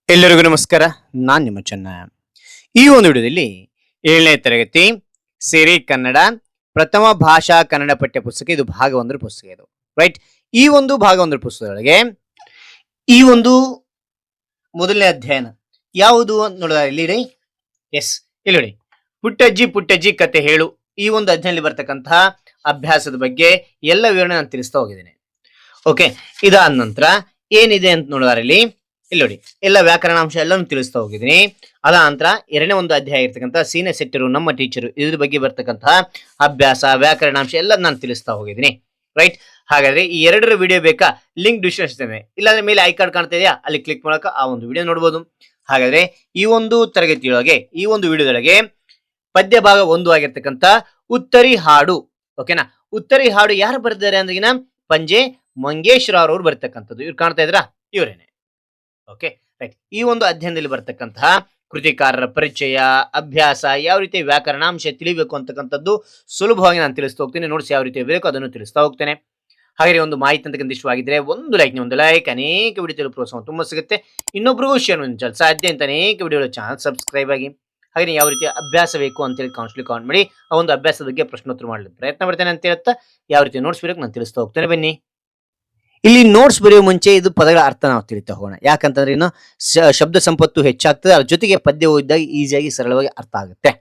ಎಲ್ಲರಿಗೂ ನಮಸ್ಕಾರ. ನಾನು ನಿಮ್ಮ ಚೆನ್ನ. ಈ ಒಂದು ವಿಡಿಯೋದಲ್ಲಿ 7ನೇ ತರಗತಿ ಸಿರಿ ಕನ್ನಡ ಪ್ರಥಮ ಭಾಷಾ ಕನ್ನಡ ಪಠ್ಯ ಪುಸ್ತಕ, ಇದು ಭಾಗ 1 ಪುಸ್ತಕ ಇದು, ರೈಟ್. ಈ ಒಂದು ಭಾಗ 1 ಪುಸ್ತಕದೊಳಗೆ ಈ ಒಂದು ಮೊದಲನೇ ಅಧ್ಯಯನ ಯಾವುದು ಅಂತ ನೋಡಿದ್ರೆ ಇಲ್ಲಿ ಎಸ್ ಇಲ್ಲಿ ನೋಡಿ, ಪುಟ್ಟಜ್ಜಿ ಪುಟ್ಟಜ್ಜಿ ಕತೆ ಹೇಳು. ಈ ಒಂದು ಅಧ್ಯಯನದಲ್ಲಿ ಬರ್ತಕ್ಕಂತಹ ಅಭ್ಯಾಸದ ಬಗ್ಗೆ ಎಲ್ಲ ವಿವರಣೆ ನಾನು ತಿಳಿಸ್ತಾ ಹೋಗಿದ್ದೇನೆ. ಓಕೆ, ಇದಾದ ನಂತರ ಏನಿದೆ ಅಂತ ನೋಡಿದ್ರೆ ಇಲ್ಲಿ ನೋಡಿ, ಎಲ್ಲ ವ್ಯಾಕರಣಾಂಶ ಎಲ್ಲಾನು ತಿಳಿಸ್ತಾ ಹೋಗಿದ್ದೀನಿ. ಅದ ನಂತರ 2ನೇ ಒಂದು ಅಧ್ಯಾಯ ಇರ್ತಕ್ಕಂಥ ಸೀನೆ ಸೆಟ್ಟರು ನಮ್ಮ ಟೀಚರು, ಇದ್ರ ಬಗ್ಗೆ ಬರ್ತಕ್ಕಂತಹ ಅಭ್ಯಾಸ ವ್ಯಾಕರಣಾಂಶ ಎಲ್ಲ ನಾನು ತಿಳಿಸ್ತಾ ಹೋಗಿದ್ದೀನಿ, ರೈಟ್. ಹಾಗಾದ್ರೆ ಈ 2ರ ವಿಡಿಯೋ ಬೇಕಾ? ಲಿಂಕ್ ಡಿಸ್ಕ್ರಿಪ್ಷನ್ ಇಲ್ಲಾಂದ್ರೆ ಮೇಲೆ ಐ ಕಾರ್ಡ್ ಕಾಣ್ತಾ ಇದೆಯಾ, ಅಲ್ಲಿ ಕ್ಲಿಕ್ ಮಾಡಕ ಆ ಒಂದು ವಿಡಿಯೋ ನೋಡಬಹುದು. ಹಾಗಾದ್ರೆ ಈ ಒಂದು ತರಗತಿಯೊಳಗೆ ಈ ಒಂದು ವಿಡಿಯೋದೊಳಗೆ ಪದ್ಯ ಭಾಗ 1 ಆಗಿರ್ತಕ್ಕಂಥ ಉತ್ತರಿ ಹಾಡು, ಓಕೆನಾ. ಉತ್ತರಿ ಹಾಡು ಯಾರು ಬರ್ದಿದ್ದಾರೆ ಅಂದ್ರಿಗಿನ ಪಂಜೆ ಮಂಗೇಶ್ವರ ಅವ್ರು ಬರ್ತಕ್ಕಂಥದ್ದು. ಇವ್ರು ಕಾಣ್ತಾ ಇದ್ರಾ, ಇವರೇನೆ. Okay, right. ಈ ಒಂದು ಅಧ್ಯಯನದಲ್ಲಿ ಬರ್ತಕ್ಕಂತಹ ಕೃತಿಕಾರರ ಪರಿಚಯ, ಅಭ್ಯಾಸ, ಯಾವ ರೀತಿ ವ್ಯಾಕರಣಾಂಶ ತಿಳಿಬೇಕು ಅಂತಕ್ಕಂಥದ್ದು ಸುಲಭವಾಗಿ ನಾನು ತಿಳಿಸ್ತಾ ಹೋಗ್ತೇನೆ. ನೋಟ್ಸ್ ಯಾವ ರೀತಿ ಬೇಕು ಅದನ್ನು ತಿಳಿಸ್ತಾ ಹೋಗ್ತೇನೆ. ಹಾಗೆ ಒಂದು ಮಾಹಿತಿ ಅಂತಕ್ಕಂಥ ಇಷ್ಟವಾಗಿದ್ರೆ ಒಂದು ಲೈಕ್, ಅನೇಕ ವಿಡಿಯೋ ಪ್ರೋತ್ಸಾಹ ತುಂಬಾ ಸಿಗುತ್ತೆ. ಇನ್ನೊಬ್ರಿಗೂ ಶೇರ್ ಮಾಡಿ, ಸಾಧ್ಯ ಅಂತ ಅನೇಕ ವಿಡಿಯೋ ಚಾನಲ್ ಸಬ್ಸ್ಕ್ರೈಬ್ ಆಗಿ. ಹಾಗೆ ಯಾವ ರೀತಿ ಅಭ್ಯಾಸ ಬೇಕು ಅಂತೇಳಿ ಕಾಮೆಂಟ್ ಮಾಡಿ ಆ ಒಂದು ಅಭ್ಯಾಸದ ಬಗ್ಗೆ ಪ್ರಶ್ನೋತ್ತರ ಮಾಡಲು ಪ್ರಯತ್ನ ಮಾಡ್ತೇನೆ ಅಂತ ಹೇಳ್ತಾ, ಯಾವ ರೀತಿ ನೋಟ್ಸ್ ಬೇಕು ನಾನು ತಿಳಿಸ್ತಾ ಹೋಗ್ತೇನೆ. ಬನ್ನಿ, ಇಲ್ಲಿ ನೋಟ್ಸ್ ಬರೆಯುವ ಮುಂಚೆ ಇದು ಪದಗಳ ಅರ್ಥ ನಾವು ತಿಳಿತಾ ಹೋಗೋಣ. ಯಾಕಂತಂದ್ರೆ ಇನ್ನು ಶಬ್ದ ಸಂಪತ್ತು ಹೆಚ್ಚಾಗ್ತದೆ, ಅದ್ರ ಜೊತೆಗೆ ಪದ್ಯ ಓದಿದಾಗ ಈಸಿಯಾಗಿ ಸರಳವಾಗಿ ಅರ್ಥ ಆಗುತ್ತೆ.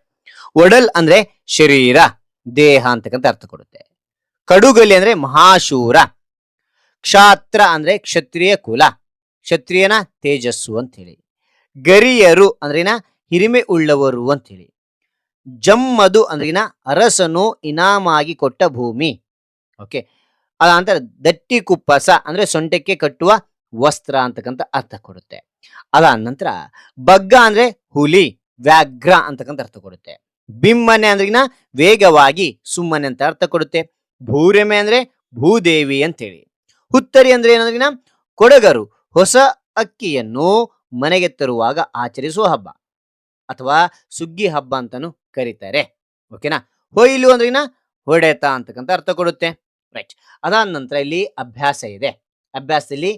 ಒಡಲ್ ಅಂದ್ರೆ ಶರೀರ, ದೇಹ ಅಂತಕ್ಕಂಥ ಅರ್ಥ ಕೊಡುತ್ತೆ. ಕಡುಗಲಿ ಅಂದ್ರೆ ಮಹಾಶೂರ. ಕ್ಷಾತ್ರ ಅಂದ್ರೆ ಕ್ಷತ್ರಿಯ ಕುಲ, ಕ್ಷತ್ರಿಯನ ತೇಜಸ್ಸು ಅಂತ ಹೇಳಿ. ಗರಿಯರು ಅಂದ್ರಿನ ಹಿರಿಮೆ ಉಳ್ಳವರು ಅಂತ ಹೇಳಿ. ಜಮ್ಮದು ಅಂದ್ರಿನ ಅರಸನು ಇನಾಮಾಗಿ ಕೊಟ್ಟ ಭೂಮಿ. ಓಕೆ, ಅದಂತರ ದಟ್ಟಿ ಕುಪ್ಪಸ ಅಂದ್ರೆ ಸೊಂಟಕ್ಕೆ ಕಟ್ಟುವ ವಸ್ತ್ರ ಅಂತಕ್ಕಂಥ ಅರ್ಥ ಕೊಡುತ್ತೆ. ಅದಾದ ನಂತರ ಬಗ್ಗ ಅಂದ್ರೆ ಹುಲಿ, ವ್ಯಾಘ್ರ ಅಂತಕ್ಕಂಥ ಅರ್ಥ ಕೊಡುತ್ತೆ. ಬಿಮ್ಮನೆ ಅಂದ್ರಿನ ವೇಗವಾಗಿ, ಸುಮ್ಮನೆ ಅಂತ ಅರ್ಥ ಕೊಡುತ್ತೆ. ಭೂರೆಮೆ ಅಂದ್ರೆ ಭೂದೇವಿ ಅಂತೇಳಿ. ಹುತ್ತರಿ ಅಂದ್ರೆ ಏನಂದ್ರಿನ ಕೊಡಗರು ಹೊಸ ಅಕ್ಕಿಯನ್ನು ಮನೆಗೆ ತರುವಾಗ ಆಚರಿಸುವ ಹಬ್ಬ ಅಥವಾ ಸುಗ್ಗಿ ಹಬ್ಬ ಅಂತಾನು ಕರೀತಾರೆ. ಓಕೆನಾ. ಹೊಯ್ಲು ಅಂದ್ರಿನ ಹೊಡೆತ ಅಂತಕ್ಕಂಥ ಅರ್ಥ ಕೊಡುತ್ತೆ, ರೈಟ್. ಅದಾದ ನಂತರ ಇಲ್ಲಿ ಅಭ್ಯಾಸ ಇದೆ. ಅಭ್ಯಾಸದಲ್ಲಿ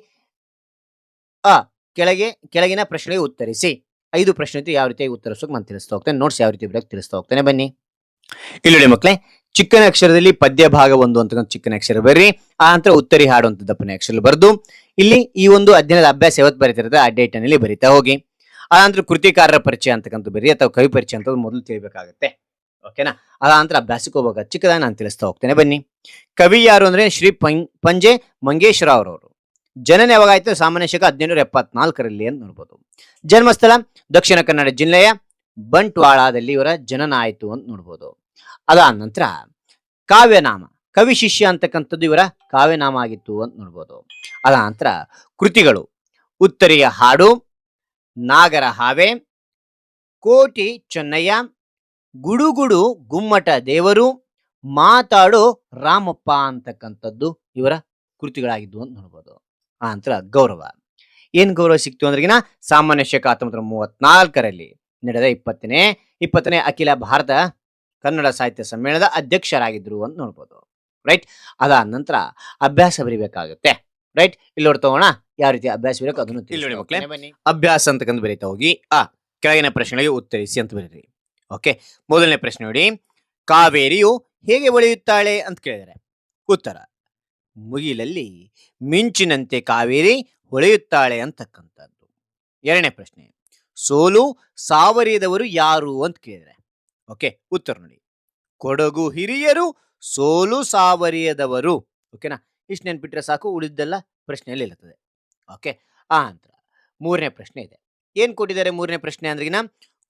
ಕೆಳಗಿನ ಪ್ರಶ್ನೆಗೆ ಉತ್ತರಿಸಿ. 5 ಪ್ರಶ್ನೆ ಇತ್ತು, ಯಾವ ರೀತಿಯಾಗಿ ಉತ್ತರಿಸೋಕೆ ನಾನು ತಿಳಿಸ್ತಾ ಹೋಗ್ತೇನೆ. ನೋಟ್ಸ್ ಯಾವ ರೀತಿ ಬರೋಕೆ ತಿಳಿಸ್ತಾ ಹೋಗ್ತೇನೆ. ಬನ್ನಿ, ಇಲ್ಲಿ ನೋಡಿ ಮಕ್ಕಳೇ, ಚಿಕ್ಕನ ಅಕ್ಷರದಲ್ಲಿ ಪದ್ಯ ಭಾಗ 1 ಅಂತಕ್ಕಂಥ ಚಿಕ್ಕನ ಅಕ್ಷರ ಬರ್ರಿ. ಆ ನಂತರ ಉತ್ತರಿ ಹಾಡು ಅಂತ ದಪ್ಪನ ಅಕ್ಷರ ಬರೆದು ಇಲ್ಲಿ ಈ ಒಂದು ಅಧ್ಯಯನದ ಅಭ್ಯಾಸ ಯಾವತ್ತು ಬರೀತಿರುತ್ತೆ ಆ ಡೇಟ್ ನಲ್ಲಿ ಬರೀತಾ ಹೋಗಿ. ಆ ನಂತರ ಕೃತಿಕಾರರ ಪರಿಚಯ ಅಂತಕ್ಕಂಥ ಬರ್ರಿ, ಅಥವಾ ಕವಿ ಪರಿಚಯ ಅಂತ ಮೊದಲು ತಿಳಿಬೇಕಾಗುತ್ತೆ. ಓಕೆನಾ. ಅದ ನಂತರ ಅಭ್ಯಾಸಕ್ಕೆ ಹೋಗುವಾಗ ಚಿಕ್ಕದಾಗಿ ನಾನು ತಿಳಿಸ್ತಾ ಹೋಗ್ತೇನೆ. ಬನ್ನಿ, ಕವಿ ಯಾರು ಅಂದ್ರೆ ಶ್ರೀ ಪಂಜೆ ಮಂಗೇಶ್ವರ ಅವರವರು. ಜನನ ಯಾವಾಗಾಯ್ತು? ಸಾಮಾನ್ಯ ಶಕ 1774ರಲ್ಲಿ ಅಂತ ನೋಡ್ಬೋದು. ಜನ್ಮಸ್ಥಳ ದಕ್ಷಿಣ ಕನ್ನಡ ಜಿಲ್ಲೆಯ ಬಂಟ್ವಾಳದಲ್ಲಿ ಇವರ ಜನನ ಆಯ್ತು ಅಂತ ನೋಡ್ಬೋದು. ಅದಾದ ನಂತರ ಕಾವ್ಯನಾಮ, ಕವಿ ಶಿಷ್ಯ ಅಂತಕ್ಕಂಥದ್ದು ಇವರ ಕಾವ್ಯನಾಮ ಆಗಿತ್ತು ಅಂತ ನೋಡ್ಬೋದು. ಅದಾದ ನಂತರ ಕೃತಿಗಳು: ಉತ್ತರಿಯ ಹಾಡು, ನಾಗರ ಹಾವೆ, ಕೋಟಿ ಚೆನ್ನಯ್ಯ, ಗುಡುಗುಡು ಗುಮ್ಮಟ ದೇವರು, ಮಾತಾಡೋ ರಾಮಪ್ಪ ಅಂತಕ್ಕಂಥದ್ದು ಇವರ ಕೃತಿಗಳಾಗಿದ್ದು ಅಂತ ನೋಡ್ಬೋದು. ಆ ನಂತರ ಗೌರವ, ಏನ್ ಗೌರವ ಸಿಕ್ತು ಅಂದ್ರಿಗಿನ ಸಾಮಾನ್ಯ ಶಕ 1934ರಲ್ಲಿ ನಡೆದ 20ನೇ ಅಖಿಲ ಭಾರತ ಕನ್ನಡ ಸಾಹಿತ್ಯ ಸಮ್ಮೇಳನದ ಅಧ್ಯಕ್ಷರಾಗಿದ್ರು ಅಂತ ನೋಡ್ಬೋದು, ರೈಟ್. ಅದಾದ ನಂತರ ಅಭ್ಯಾಸ ಬರೀಬೇಕಾಗುತ್ತೆ, ರೈಟ್. ಇಲ್ಲಿ ನೋಡ್ತೋಣ ಯಾವ ರೀತಿ ಅಭ್ಯಾಸ ಬರೀಬೇಕು ಅದನ್ನು ತಿಳಿಸಿ ಮಕ್ಕಳೇ. ಅಭ್ಯಾಸ ಅಂತಕ್ಕಂಥ ಬರೀತಾ ಹೋಗಿ ಕೆಳಗಿನ ಪ್ರಶ್ನೆಗಳಿಗೆ ಉತ್ತರಿಸಿ ಅಂತ ಬರೀರಿ. ಓಕೆ, ಮೊದಲನೇ ಪ್ರಶ್ನೆ ನೋಡಿ, ಕಾವೇರಿಯು ಹೇಗೆ ಹೊಳೆಯುತ್ತಾಳೆ ಅಂತ ಕೇಳಿದರೆ ಉತ್ತರ: ಮುಗಿಲಲ್ಲಿ ಮಿಂಚಿನಂತೆ ಕಾವೇರಿ ಹೊಳೆಯುತ್ತಾಳೆ ಅಂತಕ್ಕಂಥದ್ದು. 2ನೇ ಪ್ರಶ್ನೆ, ಸೋಲು ಸಾವರಿಯದವರು ಯಾರು ಅಂತ ಕೇಳಿದರೆ ಓಕೆ, ಉತ್ತರ ನೋಡಿ: ಕೊಡಗು ಹಿರಿಯರು, ಸೋಲು ಸಾವರಿಯದವರು. ಓಕೆನಾ. ಇಷ್ಟು ನೆನ್ಪಿಟ್ರೆ ಸಾಕು, ಉಳಿದೆಲ್ಲ ಪ್ರಶ್ನೆಯಲ್ಲಿ ಇರ್ತದೆ. ಓಕೆ. ಆ ನಂತರ 3ನೇ ಪ್ರಶ್ನೆ ಇದೆ. ಏನ್ ಕೊಟ್ಟಿದ್ದಾರೆ 3ನೇ ಪ್ರಶ್ನೆ ಅಂದ್ರಿಗಿನ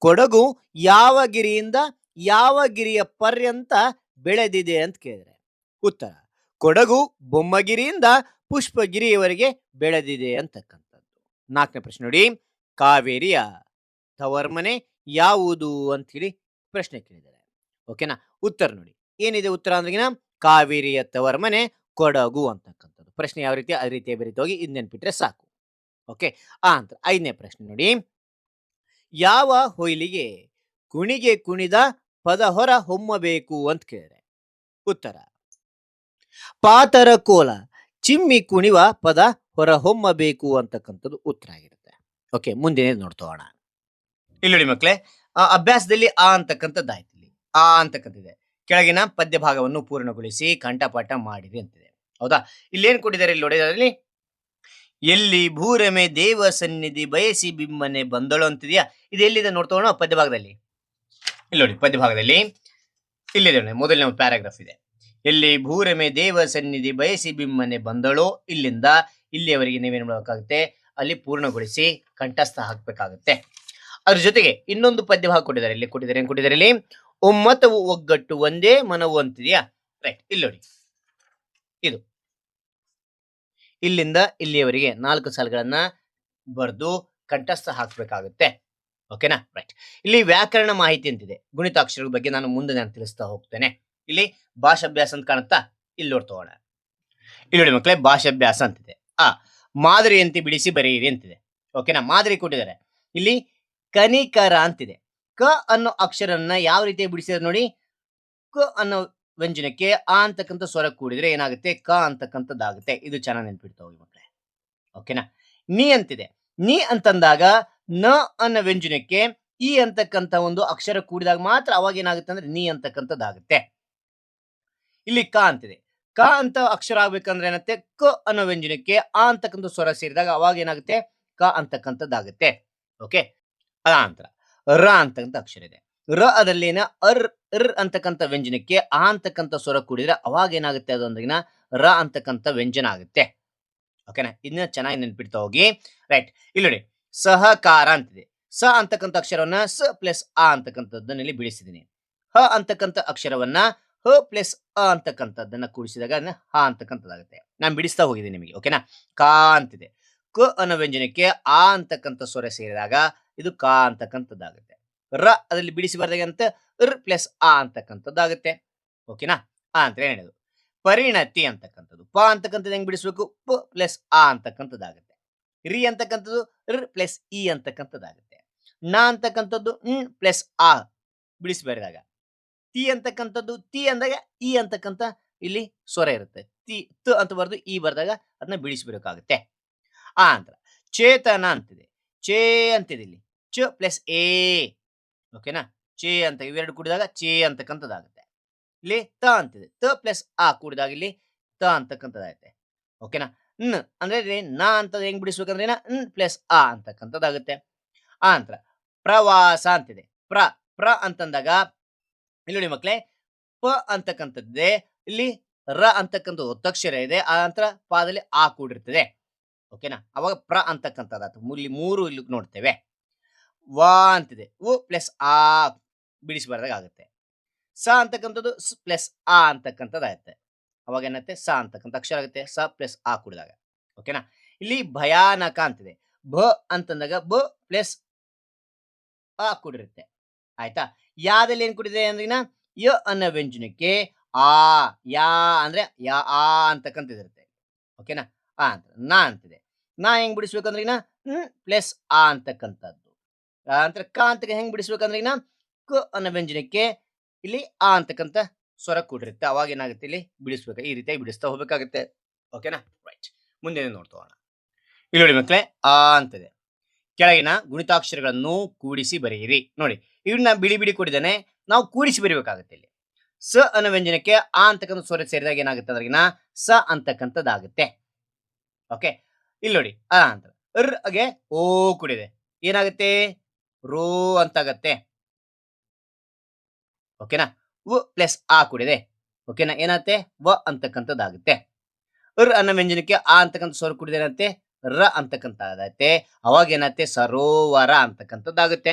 ಕೊಡಗು ಯಾವ ಗಿರಿಯಿಂದ ಯಾವ ಗಿರಿಯ ಪರ್ಯಂತ ಬೆಳೆದಿದೆ ಅಂತ ಕೇಳಿದರೆ ಉತ್ತರ: ಕೊಡಗು ಬೊಮ್ಮಗಿರಿಯಿಂದ ಪುಷ್ಪಗಿರಿಯವರೆಗೆ ಬೆಳೆದಿದೆ ಅಂತಕ್ಕಂಥದ್ದು. 4ನೇ ಪ್ರಶ್ನೆ ನೋಡಿ, ಕಾವೇರಿಯ ತವರ್ಮನೆ ಯಾವುದು ಅಂತ ಹೇಳಿ ಪ್ರಶ್ನೆ ಕೇಳಿದ್ದಾರೆ. ಓಕೆನಾ. ಉತ್ತರ ನೋಡಿ, ಏನಿದೆ ಉತ್ತರ ಅಂದ್ರಿಗಿನ ಕಾವೇರಿಯ ತವರ್ಮನೆ ಕೊಡಗು ಅಂತಕ್ಕಂಥದ್ದು. ಪ್ರಶ್ನೆ ಯಾವ ರೀತಿ ಅದೇ ರೀತಿಯ ಬರೀತಾ ಹೋಗಿ ಇದು ನೆನ್ಪಿಟ್ರೆ ಸಾಕು. ಓಕೆ. ಆ ಅಂತ 5ನೇ ಪ್ರಶ್ನೆ ನೋಡಿ, ಯಾವ ಹೊಯ್ಲಿಗೆ ಕುಣಿಗೆ ಕುಣಿದ ಪದ ಹೊರ ಹೊಮ್ಮಬೇಕು ಅಂತ ಕೇಳಿದರೆ ಉತ್ತರ: ಪಾತರ ಕೋಲ ಚಿಮ್ಮಿ ಕುಣಿವ ಪದ ಹೊರ ಹೊಮ್ಮಬೇಕು ಅಂತಕ್ಕಂಥದ್ದು ಉತ್ತರ ಆಗಿರುತ್ತೆ. ಓಕೆ, ಮುಂದಿನ ನೋಡ್ತೋಣ. ಇಲ್ಲಿ ನೋಡಿ ಮಕ್ಕಳೇ, ಅಭ್ಯಾಸದಲ್ಲಿ ಆ ಅಂತಕ್ಕಂಥದ್ದಾಯ್ತು. ಇಲ್ಲಿ ಆ ಅಂತಕ್ಕಂಥದ್ದಿದೆ. ಕೆಳಗಿನ ಪದ್ಯ ಭಾಗವನ್ನು ಪೂರ್ಣಗೊಳಿಸಿ ಕಂಠಪಾಠ ಮಾಡಿರಿ ಅಂತಿದೆ. ಹೌದಾ? ಇಲ್ಲಿ ಏನ್ ಕೊಟ್ಟಿದ್ದಾರೆ ಇಲ್ಲಿ ನೋಡಿ, ಅದರಲ್ಲಿ ಎಲ್ಲಿ ಭೂರಮೆ ದೇವ ಸನ್ನಿಧಿ ಬಯಸಿ ಬಿಮ್ಮನೆ ಬಂದಳು ಅಂತಿದೆಯಾ? ಇದು ಎಲ್ಲಿದೆ ನೋಡ್ತೋಣ ಪದ್ಯ ಭಾಗದಲ್ಲಿ. ಇಲ್ಲಿ ನೋಡಿ ಪದ್ಯ ಭಾಗದಲ್ಲಿ ಇಲ್ಲಿದೆ ನೋಡಿ, ಮೊದಲನೇ ಒಂದು ಪ್ಯಾರಾಗ್ರಾಫ್ ಇದೆ. ಎಲ್ಲಿ ಭೂರಮೆ ದೇವ ಸನ್ನಿಧಿ ಬಯಸಿ ಬಿಮ್ಮನೆ ಬಂದಳೋ, ಇಲ್ಲಿಂದ ಇಲ್ಲಿಯವರೆಗೆ ನೀವೇನು ಮಾಡಬೇಕಾಗುತ್ತೆ, ಅಲ್ಲಿ ಪೂರ್ಣಗೊಳಿಸಿ ಕಂಠಸ್ಥ ಹಾಕ್ಬೇಕಾಗುತ್ತೆ. ಅದ್ರ ಜೊತೆಗೆ ಇನ್ನೊಂದು ಪದ್ಯ ಭಾಗ ಕೊಟ್ಟಿದ್ದಾರೆ. ಇಲ್ಲಿ ಕೊಟ್ಟಿದ್ದಾರೆ, ಏನ್ ಕೊಟ್ಟಿದ್ದಾರೆ ಇಲ್ಲಿ? ಒಮ್ಮತವು ಒಗ್ಗಟ್ಟು ಒಂದೇ ಮನವು ಅಂತಿದೆಯಾ? ರೈಟ್. ಇಲ್ಲಿ ನೋಡಿ, ಇದು ಇಲ್ಲಿಂದ ಇಲ್ಲಿಯವರೆಗೆ 4 ಸಾಲುಗಳನ್ನ ಬರೆದು ಕಂಠಸ್ಥ ಹಾಕ್ಬೇಕಾಗುತ್ತೆ. ಓಕೆನಾ? ರೈಟ್. ಇಲ್ಲಿ ವ್ಯಾಕರಣ ಮಾಹಿತಿ ಅಂತಿದೆ. ಗುಣಿತಾಕ್ಷರಗಳ ಬಗ್ಗೆ ನಾನು ಮುಂದೆ ನಾನು ತಿಳಿಸ್ತಾ ಹೋಗ್ತೇನೆ. ಇಲ್ಲಿ ಭಾಷಾಭ್ಯಾಸ ಅಂತ ಕಾಣುತ್ತಾ? ಇಲ್ಲಿ ನೋಡ್ತೋಣ. ಇಲ್ಲಿ ನೋಡಿ ಮಕ್ಕಳೇ, ಭಾಷಾಭ್ಯಾಸ ಅಂತಿದೆ. ಮಾದರಿಯಂತೆ ಬಿಡಿಸಿ ಬರೆಯಿರಿ ಅಂತಿದೆ. ಓಕೆನಾ? ಮಾದರಿ ಕೊಟ್ಟಿದ್ದಾರೆ. ಇಲ್ಲಿ ಕನಿಕರ ಅಂತಿದೆ. ಕ ಅನ್ನೋ ಅಕ್ಷರನ್ನ ಯಾವ ರೀತಿ ಬಿಡಿಸಿದ್ರೆ ನೋಡಿ, ಕ ಅನ್ನೋ ವ್ಯಂಜನಕ್ಕೆ ಆ ಅಂತಕ್ಕಂಥ ಸ್ವರ ಕೂಡಿದ್ರೆ ಏನಾಗುತ್ತೆ? ಕ ಅಂತಕ್ಕಂಥದ್ದಾಗುತ್ತೆ. ಇದು ಚೆನ್ನಾಗಿ ನೆನ್ಪಿಡ್ತಾ ಹೋಗಿ ಮಕ್ಕಳೇ. ಓಕೆನಾ? ನೀ ಅಂತಿದೆ. ನೀ ಅಂತಂದಾಗ ನ ಅನ್ನೋ ವ್ಯಂಜನಕ್ಕೆ ಈ ಅಂತಕ್ಕಂಥ ಒಂದು ಅಕ್ಷರ ಕೂಡಿದಾಗ ಮಾತ್ರ ಅವಾಗ ಏನಾಗುತ್ತೆ ಅಂದ್ರೆ ನೀ ಅಂತಕ್ಕಂಥದ್ದಾಗುತ್ತೆ. ಇಲ್ಲಿ ಕ ಅಂತಿದೆ. ಕ ಅಂತ ಅಕ್ಷರ ಆಗ್ಬೇಕಂದ್ರೆ ಏನತ್ತೆ? ಕ ಅನ್ನೋ ವ್ಯಂಜನಕ್ಕೆ ಆ ಅಂತಕ್ಕಂಥ ಸ್ವರ ಸೇರಿದಾಗ ಅವಾಗ ಏನಾಗುತ್ತೆ? ಕ ಅಂತಕ್ಕಂಥದ್ದಾಗುತ್ತೆ. ಓಕೆ. ಅದಾನಂತರ ರ ಅಂತಕ್ಕಂಥ ಅಕ್ಷರ ಇದೆ. ರ ಅದಲ್ಲೇನ ಅರ್ ಅಂತಕ್ಕಂಥ ವ್ಯಂಜನಕ್ಕೆ ಆ ಅಂತಕ್ಕಂಥ ಸ್ವರ ಕೂಡಿದ್ರೆ ಅವಾಗ ಏನಾಗುತ್ತೆ? ಅದು ಅಂದ್ರಿನ ರ ಅಂತಕ್ಕಂಥ ವ್ಯಂಜನ ಆಗುತ್ತೆ. ಓಕೆನಾ? ಇದನ್ನ ಚೆನ್ನಾಗಿ ನೆನ್ಪಿಡ್ತಾ ಹೋಗಿ. ರೈಟ್. ಇಲ್ಲಿ ನೋಡಿ, ಸಹಕಾರ ಅಂತಿದೆ. ಸ ಅಂತಕ್ಕಂಥ ಅಕ್ಷರವನ್ನ ಸ ಪ್ಲಸ್ ಆ ಅಂತಕ್ಕಂಥದ್ದನ್ನ ಇಲ್ಲಿ ಬಿಡಿಸಿದ್ದೀನಿ. ಹ ಅಂತಕ್ಕಂಥ ಅಕ್ಷರವನ್ನ ಹ ಪ್ಲಸ್ ಅ ಅಂತಕ್ಕಂಥದ್ದನ್ನ ಕೂಡಿಸಿದಾಗ ಹ ಅಂತಕ್ಕಂಥದ್ದಾಗುತ್ತೆ. ನಾನು ಬಿಡಿಸ್ತಾ ಹೋಗಿದ್ದೀನಿ ನಿಮಗೆ. ಓಕೆನಾ? ಕಾ ಅಂತಿದೆ. ಕ ಅನ್ನೋ ವ್ಯಂಜನಕ್ಕೆ ಆ ಅಂತಕ್ಕಂಥ ಸ್ವರ ಸೇರಿದಾಗ ಇದು ಕ ಅಂತಕ್ಕಂಥದ್ದಾಗುತ್ತೆ. ರ ಅದರಲ್ಲಿ ಬಿಡಿಸಿ ಬರ್ದಾಗ ಅಂತ ರ್ ಪ್ಲಸ್ ಆ ಅಂತಕ್ಕಂಥದ್ದಾಗುತ್ತೆ. ಓಕೆನಾ? ಆ ಅಂತ ಏನಿದು ಪರಿಣತಿ ಅಂತಕ್ಕಂಥದ್ದು. ಪ ಅಂತಕ್ಕಂಥದ್ದು ಹೆಂಗ್ ಬಿಡಿಸ್ಬೇಕು? ಪ ಪ್ಲಸ್ ಆ ಅಂತಕ್ಕಂಥದ್ದಾಗುತ್ತೆ. ರಿ ಅಂತಕ್ಕಂಥದ್ದು ರ್ ಪ್ಲಸ್ ಇ ಅಂತಕ್ಕಂಥದ್ದಾಗುತ್ತೆ. ನ ಅಂತಕ್ಕಂಥದ್ದು ಪ್ಲಸ್ ಆ ಬಿಡಿಸಿ ಬರೆದಾಗ. ತಿ ಅಂತಕ್ಕಂಥದ್ದು ತಿ ಅಂದಾಗ ಇ ಅಂತಕ್ಕಂಥ ಇಲ್ಲಿ ಸ್ವರ ಇರುತ್ತೆ. ತಿ ತ ಅಂತ ಬರೆದು ಇ ಬರ್ದಾಗ ಅದನ್ನ ಬಿಡಿಸಬೇಕಾಗುತ್ತೆ. ಆ ಅಂತ ಚೇತನ ಅಂತಿದೆ. ಚೇ ಅಂತಿದೆ ಇಲ್ಲಿ. ಚ ಪ್ಲಸ್ ಎ. ಓಕೆನಾ? ಚೇ ಅಂತ ಇವೆರಡು ಕೂಡಿದಾಗ ಚೇ ಅಂತಕ್ಕಂಥದ್ದಾಗುತ್ತೆ. ಇಲ್ಲಿ ತ ಅಂತಿದೆ. ತ ಪ್ಲಸ್ ಆ ಕೂಡಿದಾಗ ಇಲ್ಲಿ ತ ಅಂತಕ್ಕಂಥದ್ದಾಗುತ್ತೆ. ಓಕೆನಾ? ನ್ ಅಂದ್ರೆ ನ ಅಂತ ಹೆಂಗ್ ಬಿಡಿಸ್ಬೇಕಂದ್ರೆ ಪ್ಲಸ್ ಆ ಅಂತಕ್ಕಂಥದ್ದಾಗುತ್ತೆ. ಆ ನಂತರ ಪ್ರವಾಸ ಅಂತಿದೆ. ಪ್ರ ಅಂತಂದಾಗ ಇಲ್ಲಿ ನೋಡಿ ಮಕ್ಕಳೇ, ಪ ಅಂತಕ್ಕಂಥದ್ದೇ, ಇಲ್ಲಿ ರ ಅಂತಕ್ಕಂಥ ಒತ್ತಕ್ಷರ ಇದೆ. ಆ ನಂತರ ಪಾದಲ್ಲಿ ಆ ಕೂಡಿರ್ತದೆ. ಓಕೆನಾ? ಅವಾಗ ಪ್ರ ಅಂತಕ್ಕಂಥದ್ದಾಯ್ತು. ಇಲ್ಲಿ 3 ಇಲ್ಲಿ ನೋಡ್ತೇವೆ. ವ ಅಂತಿದೆ. ಉ ಪ್ಲಸ್ ಆ ಬಿಡಿಸಿ ಬರೆದಾಗ ಆಗುತ್ತೆ. ಸ ಅಂತಕ್ಕಂಥದ್ದು ಸ್ ಪ್ಲಸ್ ಆ ಅಂತಕ್ಕಂಥದ್ದಾಗುತ್ತೆ. ಅವಾಗ ಏನತ್ತೆ? ಸ ಅಂತಕ್ಕಂಥ ಅಕ್ಷರ ಆಗುತ್ತೆ. ಸ ಪ್ಲಸ್ ಆ ಕೂಡಿದಾಗ. ಓಕೆನಾ? ಇಲ್ಲಿ ಭಯಾನಕ ಅಂತಿದೆ. ಭ ಅಂತಂದಾಗ ಬ ಪ್ಲಸ್ ಆ ಕೂಡಿರುತ್ತೆ. ಆಯ್ತಾ? ಯಾದಲ್ಲಿ ಏನ್ ಕೂಡಿದೆ ಅಂದ್ರಿನ ಯ ಅನ್ನೋ ವ್ಯಂಜನಕ್ಕೆ ಆ ಯಾ ಅಂದ್ರೆ ಯಾ ಆ ಅಂತಕ್ಕಂಥದ್ದಿರುತ್ತೆ. ಓಕೆನಾ? ಆ ಅಂತ ನಾ ಅಂತಿದೆ. ನಾ ಹೆಂಗ್ ಬಿಡಿಸ್ಬೇಕಂದ್ರಿನ ಪ್ಲಸ್ ಆ ಅಂತಕ್ಕಂಥದ್ದು. ನಂತರ ಕ ಅಂತ ಹೆಂಗ್ ಬಿಡಿಸ್ಬೇಕಂದ್ರಿನ ಕ ಅನ್ನೋ ವ್ಯಂಜನಕ್ಕೆ ಇಲ್ಲಿ ಆ ಅಂತಕ್ಕಂಥ ಸ್ವರ ಕೂಡಿರುತ್ತೆ. ಅವಾಗ ಏನಾಗುತ್ತೆ? ಇಲ್ಲಿ ಬಿಡಿಸ್ಬೇಕು. ಈ ರೀತಿಯಾಗಿ ಬಿಡಿಸ್ತಾ ಹೋಗ್ಬೇಕಾಗುತ್ತೆ. ಓಕೆನಾ? ರೈಟ್. ಮುಂದೆ ನೋಡ್ತೋಣ. ಇಲ್ಲಿ ನೋಡಿ ಮಕ್ಕಳೇ, ಆ ಅಂತಿದೆ. ಕೆಳಗಿನ ಗುಣಿತಾಕ್ಷರಗಳನ್ನು ಕೂಡಿಸಿ ಬರೆಯಿರಿ. ನೋಡಿ, ಇವನ್ನ ಬಿಡಿ ಬಿಡಿ ಕೊಟ್ಟಿದ್ದಾನೆ. ನಾವು ಕೂಡಿಸಿ ಬರೀಬೇಕಾಗುತ್ತೆ. ಇಲ್ಲಿ ಸ ಅನ್ನೋ ವ್ಯಂಜನಕ್ಕೆ ಆ ಅಂತಕ್ಕಂಥ ಸ್ವರ ಸೇರಿದಾಗ ಏನಾಗುತ್ತೆ ಅಂದ್ರಿನ ಸ ಅಂತಕ್ಕಂಥದ್ದಾಗುತ್ತೆ. ಓಕೆ. ಇಲ್ಲಿ ನೋಡಿ, ಆ ಅಂತ ಗೆ ಓ ಕೂಡಿದೆ. ಏನಾಗುತ್ತೆ? ರೋ ಅಂತಾಗತ್ತೆ. ಓಕೆನಾ? ಉ ಪ್ಲಸ್ ಆ ಕೂಡಿದೆ. ಓಕೆನಾ? ಏನಾಗುತ್ತೆ? ವ ಅಂತಕ್ಕಂಥದ್ದಾಗುತ್ತೆ. ಅನ್ನೋ ವ್ಯಂಜನಕ್ಕೆ ಆ ಅಂತಕ್ಕಂಥ ಸ್ವರ ಕೂಡಿದೆ ಏನಂತೆ? ರ ಅಂತಕ್ಕಂಥದ್ದಾಗುತ್ತೆ. ಅವಾಗ ಏನಾಗುತ್ತೆ? ಸರೋವರ ಅಂತಕ್ಕಂಥದ್ದಾಗುತ್ತೆ.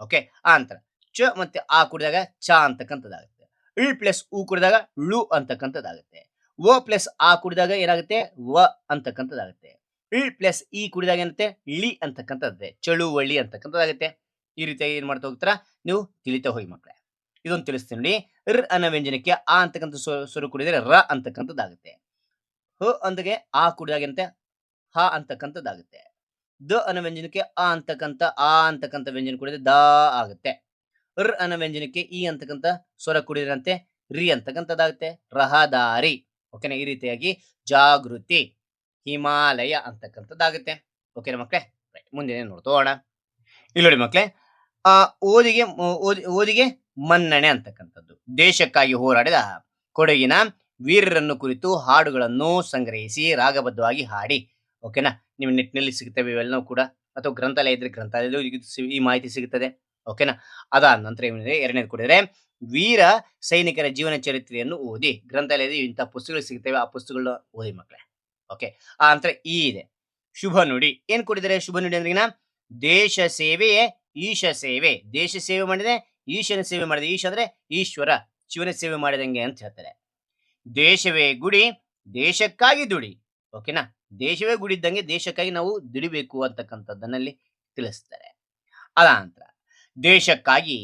ಓಕೆ. ಆ ಅಂತರ ಚ ಮತ್ತೆ ಆ ಕೂಡಿದಾಗ ಚ ಅಂತಕ್ಕಂಥದ್ದಾಗುತ್ತೆ. ಇಳ್ ಪ್ಲಸ್ ಉ ಕೂಡಿದಾಗ ಳು ಅಂತಕ್ಕಂಥದ್ದಾಗುತ್ತೆ. ವ ಪ್ಲಸ್ ಆ ಕೂಡಿದಾಗ ಏನಾಗುತ್ತೆ? ವ ಅಂತಕ್ಕಂಥದ್ದಾಗುತ್ತೆ. ಇಳ್ ಪ್ಲಸ್ ಇ ಕೂಡಿದಾಗ ಏನಾಗುತ್ತೆ? ಳಿ ಅಂತಕ್ಕಂಥದ್ದೇ. ಚಳುವಳಿ ಅಂತಕ್ಕಂಥದ್ದಾಗುತ್ತೆ. ಈ ರೀತಿಯಾಗಿ ಏನ್ ಮಾಡ್ತಾ ಹೋಗ್ತಾರ ನೀವು ತಿಳಿತಾ ಹೋಗಿ ಮಕ್ಕಳೇ. ಇದೊಂದು ತಿಳಿಸ್ತೀನಿ ನೋಡಿ. ರ್ ಅನ್ನೋ ವ್ಯಂಜನಕ್ಕೆ ಆ ಅಂತಕ್ಕಂಥ ಸ್ವರ ಕೂಡಿದರೆ ರ ಅಂತಕ್ಕಂಥದ್ದಾಗುತ್ತೆ. ಹ ಅಂದಗೆ ಆ ಕೂಡಿದಾಗ ಏನಂತೆ? ಹ ಅಂತಕ್ಕಂಥದ್ದಾಗುತ್ತೆ. ದ ಅನ್ನೋ ವ್ಯಂಜನಕ್ಕೆ ಆ ಅಂತಕ್ಕಂಥ ವ್ಯಂಜನ ಕೂಡಿದ್ರೆ ದ ಆಗುತ್ತೆ. ರ್ ಅನ್ನೋ ವ್ಯಂಜನಕ್ಕೆ ಈ ಅಂತಕ್ಕಂಥ ಸ್ವರ ಕೂಡಿದ್ರಂತೆ ರಿ ಅಂತಕ್ಕಂಥದ್ದಾಗುತ್ತೆ. ರಹದಾರಿ. ಓಕೆನಾ? ಈ ರೀತಿಯಾಗಿ ಜಾಗೃತಿ, ಹಿಮಾಲಯ ಅಂತಕ್ಕಂಥದ್ದಾಗುತ್ತೆ. ಓಕೆನಾ ಮಕ್ಕಳೇ? ಮುಂದಿನ ನೋಡ್ತೋಣ. ಇಲ್ಲಿ ನೋಡಿ ಮಕ್ಕಳೇ, ಆ ಓದಿಗೆ ಮನ್ನಣೆ ಅಂತಕ್ಕಂಥದ್ದು. ದೇಶಕ್ಕಾಗಿ ಹೋರಾಡಿದ ಕೊಡಗಿನ ವೀರರನ್ನು ಕುರಿತು ಹಾಡುಗಳನ್ನು ಸಂಗ್ರಹಿಸಿ ರಾಗಬದ್ಧವಾಗಿ ಹಾಡಿ. ಓಕೆನಾ, ನೀವು ನೆಟ್ನಲ್ಲಿ ಸಿಗುತ್ತವೆ ಇವೆಲ್ಲವೂ ಕೂಡ, ಅಥವಾ ಗ್ರಂಥಾಲಯ ಇದ್ರೆ ಗ್ರಂಥಾಲಯದಲ್ಲೂ ಈ ಮಾಹಿತಿ ಸಿಗುತ್ತದೆ. ಓಕೆನಾ, ಅದಾದ ನಂತರ ಏನಿದೆ, ಎರಡನೇದು ಕೊಡಿದರೆ ವೀರ ಸೈನಿಕರ ಜೀವನ ಚರಿತ್ರೆಯನ್ನು ಓದಿ. ಗ್ರಂಥಾಲಯದ ಇಂಥ ಪುಸ್ತಕಗಳು ಸಿಗುತ್ತವೆ, ಆ ಪುಸ್ತಕಗಳನ್ನ ಓದಿ ಮಕ್ಕಳೇ. ಓಕೆ, ಆ ನಂತರ ಈ ಇದೆ ಶುಭ ನುಡಿ. ಏನ್ ಕೊಟ್ಟಿದ್ದಾರೆ ಶುಭ ನುಡಿ ಅಂದ್ರಿಗಿನ ದೇಶ ಸೇವೆಯೇ ಈಶ ಸೇವೆ. ದೇಶ ಸೇವೆ ಮಾಡಿದೆ, ಈಶನ ಸೇವೆ ಮಾಡಿದೆ. ಈಶ ಅಂದ್ರೆ ಈಶ್ವರ, ಶಿವನ ಸೇವೆ ಮಾಡಿದಂಗೆ ಅಂತ ಹೇಳ್ತಾರೆ. ದೇಶವೇ ಗುಡಿ, ದೇಶಕ್ಕಾಗಿ ದುಡಿ. ಓಕೆನಾ, ದೇಶವೇ ಗುಡಿ ಇದ್ದಂಗೆ ದೇಶಕ್ಕಾಗಿ ನಾವು ದುಡಿಬೇಕು ಅಂತಕ್ಕಂಥದ್ದನ್ನಲ್ಲಿ ತಿಳಿಸ್ತಾರೆ. ಅದ ನಂತರ ದೇಶಕ್ಕಾಗಿ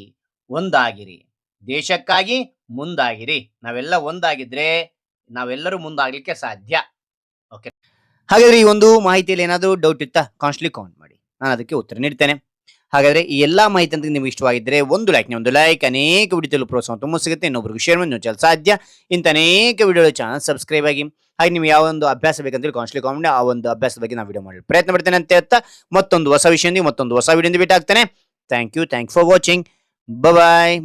ಒಂದಾಗಿರಿ, ದೇಶಕ್ಕಾಗಿ ಮುಂದಾಗಿರಿ. ನಾವೆಲ್ಲ ಒಂದಾಗಿದ್ರೆ ನಾವೆಲ್ಲರೂ ಮುಂದಾಗ್ಲಿಕ್ಕೆ ಸಾಧ್ಯ. ಓಕೆ, ಹಾಗಾದ್ರೆ ಈ ಒಂದು ಮಾಹಿತಿಯಲ್ಲಿ ಏನಾದರೂ ಡೌಟ್ ಇತ್ತಾ ಕಾನ್ಸ್ಟ್ಲಿ ಕಾಮೆಂಟ್ ಮಾಡಿ, ನಾನು ಅದಕ್ಕೆ ಉತ್ತರ ನೀಡ್ತೇನೆ. ಹಾಗಾದ್ರೆ ಈ ಎಲ್ಲಾ ಮಾಹಿತಿ ಅಂತ ನಿಮ್ಗೆ ಇಷ್ಟವಾಗಿದ್ರೆ ಒಂದು ಲೈಕ್, ಅನೇಕ ವಿಡಿಯೋದಲ್ಲಿ ಪ್ರೋತ್ಸಾಹ ತುಂಬ ಸಿಗುತ್ತೆ. ಇನ್ನೊಬ್ರಿಗೆ ಶೇರ್ ಮಾಡಿ ಚಾನಲ್ ಸಾಧ್ಯ. ಇಂಥ ಅನೇಕ ವಿಡಿಯೋ ಚಾನಲ್ ಸಬ್ಸ್ಕ್ರೈಬ್ ಆಗಿ. ಹಾಗೆ ನೀವು ಯಾವ ಒಂದು ಅಭ್ಯಾಸ ಬೇಕಂತೇಳಿ ಕಾನ್ಸ್ಟ್ಲಿ ಕಾಮೆಂಟ್, ಆ ಒಂದು ಅಭ್ಯಾಸದ ಬಗ್ಗೆ ನಾನು ವಿಡಿಯೋ ಮಾಡಲು ಪ್ರಯತ್ನ ಪಡ್ತೇನೆ ಅಂತ ಹೇಳ್ತಾ ಮತ್ತೊಂದು ಹೊಸ ವಿಷಯದಿಂದ ಮತ್ತೊಂದು ಹೊಸ ವಿಡಿಯೋದಿಂದ ಭೇಟಿ ಆಗ್ತೇನೆ. Thank you for watching. Bye.